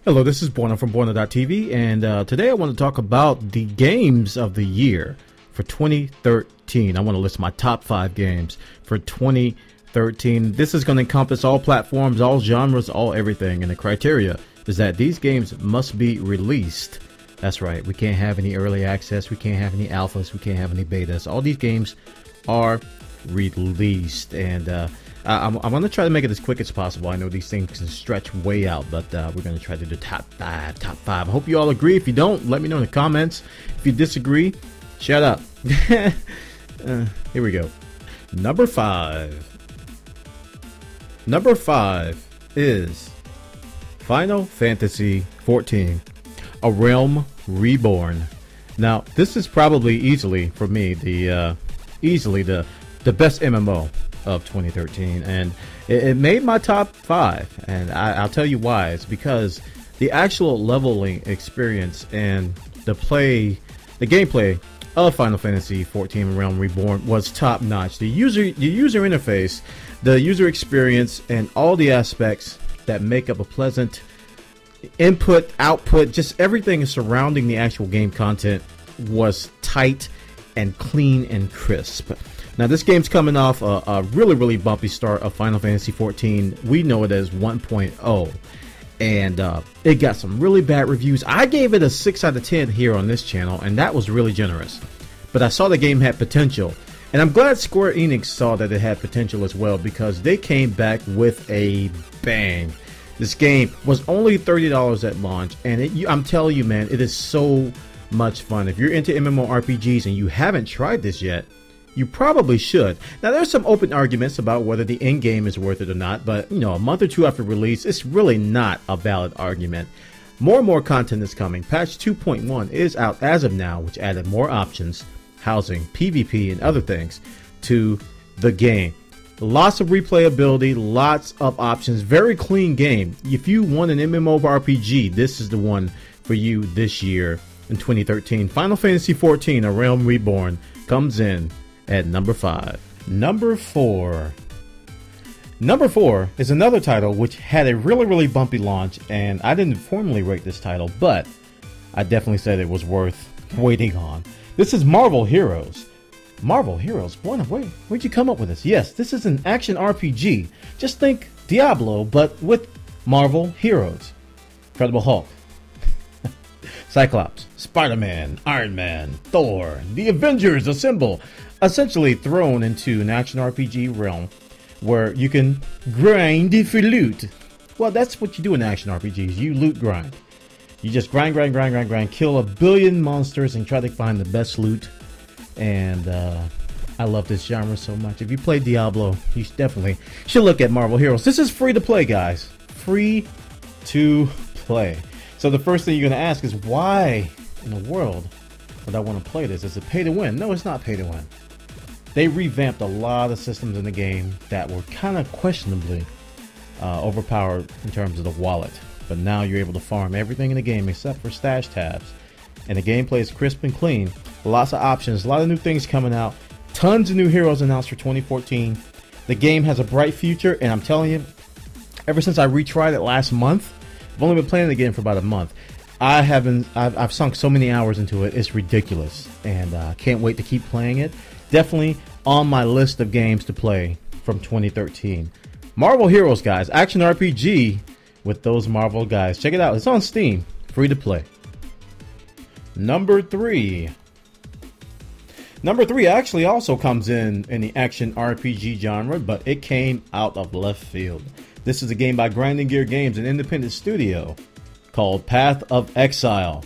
Hello, this is Bwana from Bwana.tv, and today I want to talk about the games of the year for 2013. I want to list my top 5 games for 2013. This is going to encompass all platforms, all genres, all everything, and the criteria is that these games must be released. That's right, we can't have any early access, we can't have any alphas, we can't have any betas. All these games are released, and I'm going to try to make it as quick as possible. I know these things can stretch way out, but we're going to try to do top five. I hope you all agree. If you don't, let me know in the comments. If you disagree, shut up. Here we go. Number 5. Number 5 is Final Fantasy XIV, A Realm Reborn. Now, this is probably easily, for me, the best MMO of 2013, and it made my top 5, and I'll tell you why. It's because the actual leveling experience and the gameplay of Final Fantasy XIV Realm Reborn was top notch. The user interface, the user experience, and all the aspects that make up a pleasant input, output, just everything surrounding the actual game content was tight and clean and crisp. Now, this game's coming off a really bumpy start of Final Fantasy XIV. We know it as 1.0, and it got some really bad reviews. I gave it a 6 out of 10 here on this channel, and that was really generous. But I saw the game had potential, and I'm glad Square Enix saw that it had potential as well, because they came back with a bang. This game was only $30 at launch, and I'm telling you, man, it is so much fun. If you're into MMORPGs and you haven't tried this yet, you probably should. Now, there's some open arguments about whether the end game is worth it or not, but you know, a month or two after release, it's really not a valid argument. More and more content is coming. Patch 2.1 is out as of now, which added more options, housing, PvP, and other things to the game. Lots of replayability, lots of options, very clean game. If you want an MMORPG, this is the one for you this year in 2013. Final Fantasy XIV, A Realm Reborn, comes in at number 5. Number 4. Number 4 is another title which had a really bumpy launch, and I didn't formally rate this title, but I definitely said it was worth waiting on. This is Marvel Heroes. Marvel Heroes? Bwana, where'd you come up with this? Yes, this is an action RPG. Just think Diablo, but with Marvel Heroes. Incredible Hulk, Cyclops, Spider-Man, Iron Man, Thor, the Avengers assemble. Essentially thrown into an action RPG realm where you can grind for loot. Well, that's what you do in action RPGs. You loot grind. You just grind, kill a billion monsters and try to find the best loot. And I love this genre so much. If you play Diablo, you definitely should look at Marvel Heroes. This is free to play, guys. Free to play. So the first thing you're going to ask is, why in the world would I want to play this? Is it pay to win? No, it's not pay to win. They revamped a lot of systems in the game that were kind of questionably overpowered in terms of the wallet. But now you're able to farm everything in the game except for stash tabs. And the gameplay is crisp and clean. Lots of options, a lot of new things coming out. Tons of new heroes announced for 2014. The game has a bright future, and I'm telling you, ever since I retried it last month, I've only been playing the game for about a month. I've sunk so many hours into it, it's ridiculous, and can't wait to keep playing it. Definitely on my list of games to play from 2013. Marvel Heroes, guys, action RPG with those Marvel guys. Check it out. It's on Steam, free to play. Number 3. Number 3 actually also comes in the action RPG genre, but it came out of left field. This is a game by Grinding Gear Games, an independent studio, called Path of Exile.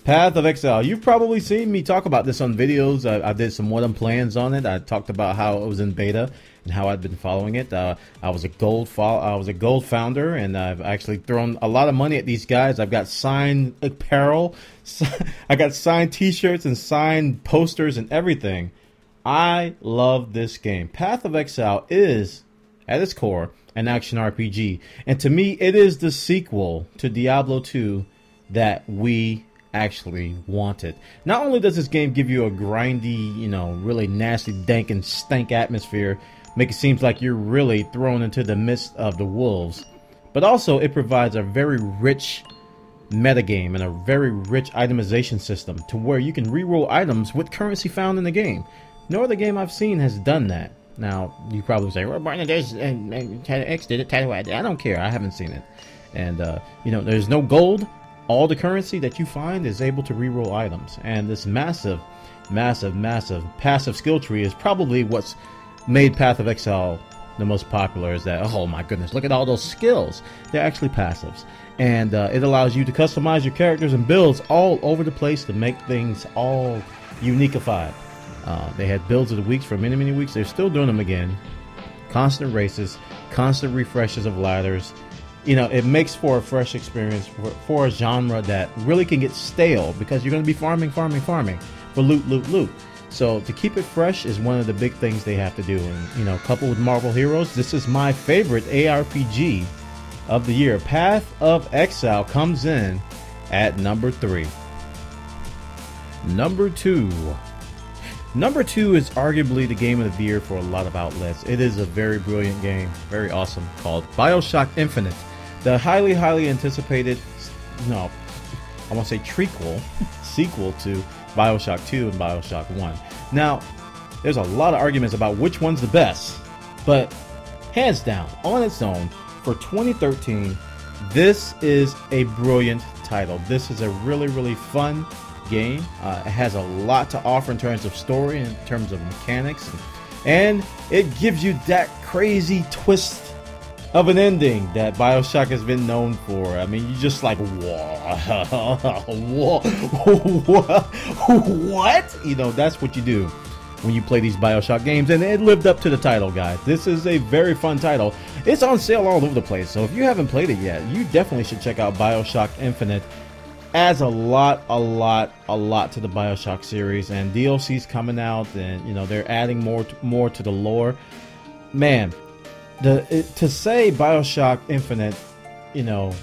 Path of Exile. You've probably seen me talk about this on videos. I did some what I'm plans on it. I talked about how it was in beta and how I'd been following it. I was a gold founder, and I've actually thrown a lot of money at these guys. I've got signed apparel, I got signed t-shirts and signed posters and everything. I love this game. Path of Exile is, at its core, an action RPG, and to me, it is the sequel to Diablo 2 that we actually wanted. Not only does this game give you a grindy, really nasty, dank and stank atmosphere, make it seem like you're really thrown into the midst of the wolves, but also it provides a very rich metagame and a very rich itemization system to where you can reroll items with currency found in the game. No other game I've seen has done that. Now, you probably say, well, Bwana, and X did it, I don't care, I haven't seen it. And, you know, there's no gold. All the currency that you find is able to reroll items. And this massive passive skill tree is probably what's made Path of Exile the most popular, is that, oh my goodness, look at all those skills. They're actually passives. And it allows you to customize your characters and builds all over the place to make things all uniqueified. They had builds of the weeks for many weeks. They're still doing them again. Constant races, constant refreshes of ladders. You know, it makes for a fresh experience for a genre that really can get stale, because you're going to be farming for loot. So to keep it fresh is one of the big things they have to do. And, you know, coupled with Marvel Heroes, this is my favorite ARPG of the year. Path of Exile comes in at number 3. Number 2. Number 2 is arguably the game of the year for a lot of outlets. It is a very brilliant game, very awesome, called Bioshock Infinite. The highly anticipated, no, I want to say sequel to Bioshock 2 and Bioshock 1. Now, there's a lot of arguments about which one's the best, but hands down, on its own, for 2013, this is a brilliant title. This is a really fun game. It has a lot to offer in terms of story, in terms of mechanics, and it gives you that crazy twist of an ending that Bioshock has been known for. I mean, you just like, what? You know, that's what you do when you play these Bioshock games, and it lived up to the title, guys. This is a very fun title. It's on sale all over the place, so if you haven't played it yet, you definitely should check out Bioshock Infinite. Adds a lot to the Bioshock series, and DLC's coming out, and you know, they're adding more to the lore. Man, to say Bioshock Infinite, you know,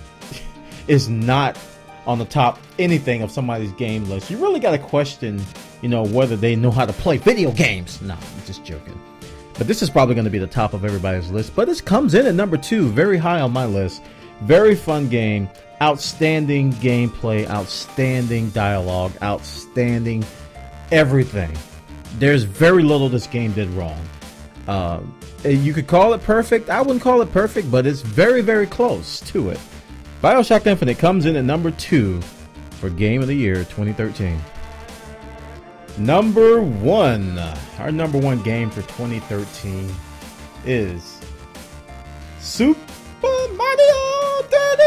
is not on the top anything of somebody's game list, you really got to question, you know, whether they know how to play video games. No, I'm just joking. But this is probably going to be the top of everybody's list. But this comes in at number 2, very high on my list. Very fun game, outstanding gameplay, outstanding dialogue, outstanding everything. There's very little this game did wrong. You could call it perfect. I wouldn't call it perfect, but it's very close to it. Bioshock Infinite comes in at number 2 for Game of the Year 2013. Number 1. Our number 1 game for 2013 is Super Mario 3D.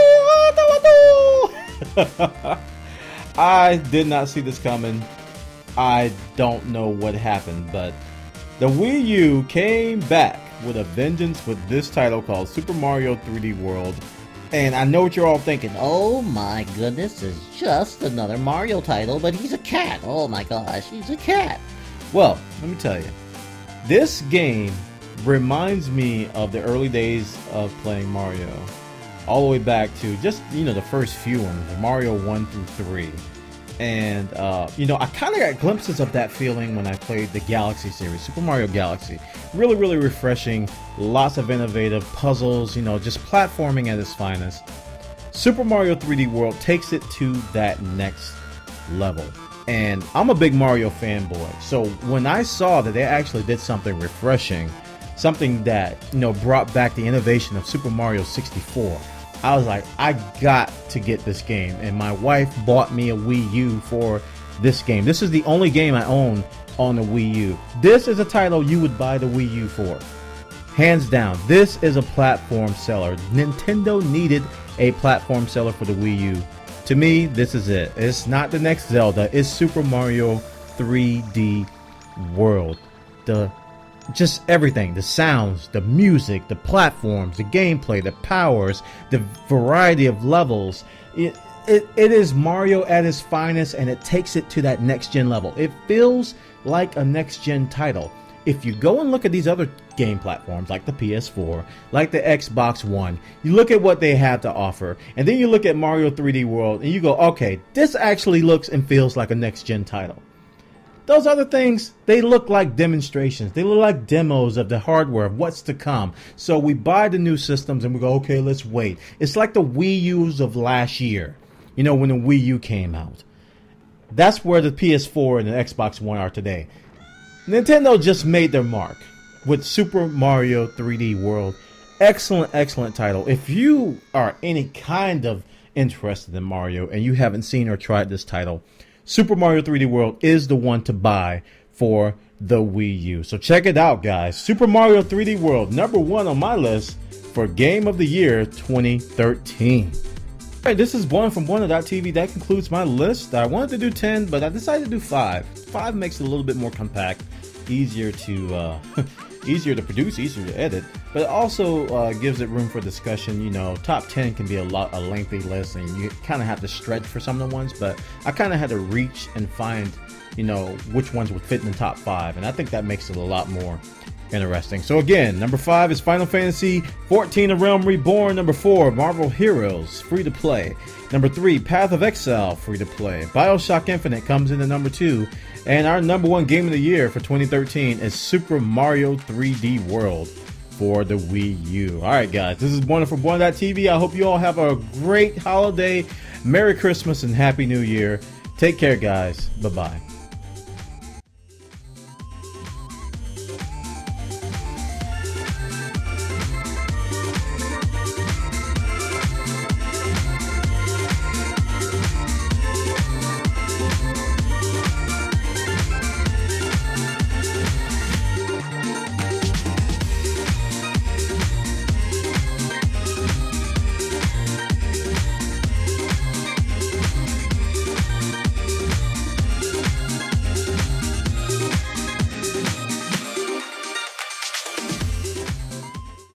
I did not see this coming. I don't know what happened, but the Wii U came back with a vengeance with this title called Super Mario 3D World. And I know what you're all thinking. Oh my goodness, it's just another Mario title, but he's a cat. Oh my gosh, he's a cat. Well, let me tell you, this game reminds me of the early days of playing Mario. All the way back to just, you know, the first few ones, Mario 1 through 3. And, you know, I kind of got glimpses of that feeling when I played the Galaxy series, Super Mario Galaxy. Really refreshing, lots of innovative puzzles, you know, just platforming at its finest. Super Mario 3D World takes it to that next level. And I'm a big Mario fanboy, so when I saw that they actually did something refreshing, something that, you know, brought back the innovation of Super Mario 64, I was like, I got to get this game. And my wife bought me a Wii U for this game. This is the only game I own on the Wii U. This is a title you would buy the Wii U for. Hands down, this is a platform seller. Nintendo needed a platform seller for the Wii U. To me, this is it. It's not the next Zelda. It's Super Mario 3D World. Just everything, the sounds, the music, the platforms, the gameplay, the powers, the variety of levels. It is Mario at its finest, and it takes it to that next gen level. It feels like a next gen title. If you go and look at these other game platforms like the PS4, like the Xbox One, you look at what they have to offer, and then you look at Mario 3D World and you go, okay, this actually looks and feels like a next gen title. Those other things, they look like demonstrations. They look like demos of the hardware, of what's to come. So we buy the new systems and we go, okay, let's wait. It's like the Wii U's of last year. you know, when the Wii U came out. That's where the PS4 and the Xbox One are today. Nintendo just made their mark with Super Mario 3D World. Excellent, excellent title. If you are any kind of interested in Mario and you haven't seen or tried this title, Super Mario 3D World is the one to buy for the Wii U. So check it out, guys. Super Mario 3D World, #1 on my list for Game of the Year 2013. Alright, this is Bwana from Bwana.tv. That concludes my list. I wanted to do 10, but I decided to do 5. 5 makes it a little bit more compact, easier to easier to produce, easier to edit, but it also gives it room for discussion. You know, top 10 can be a lengthy list, and you kind of have to stretch for some of the ones, but I kind of had to reach and find, you know, which ones would fit in the top 5, and I think that makes it a lot more interesting. So again, number 5 is Final Fantasy 14: A Realm Reborn. Number 4, Marvel Heroes, free to play. Number 3, Path of Exile, free to play. Bioshock Infinite comes in at number 2. And our #1 game of the year for 2013 is Super Mario 3D World for the Wii U. Alright guys, this is Bwana from Bwana.tv. I hope you all have a great holiday. Merry Christmas and Happy New Year. Take care guys. Bye-bye.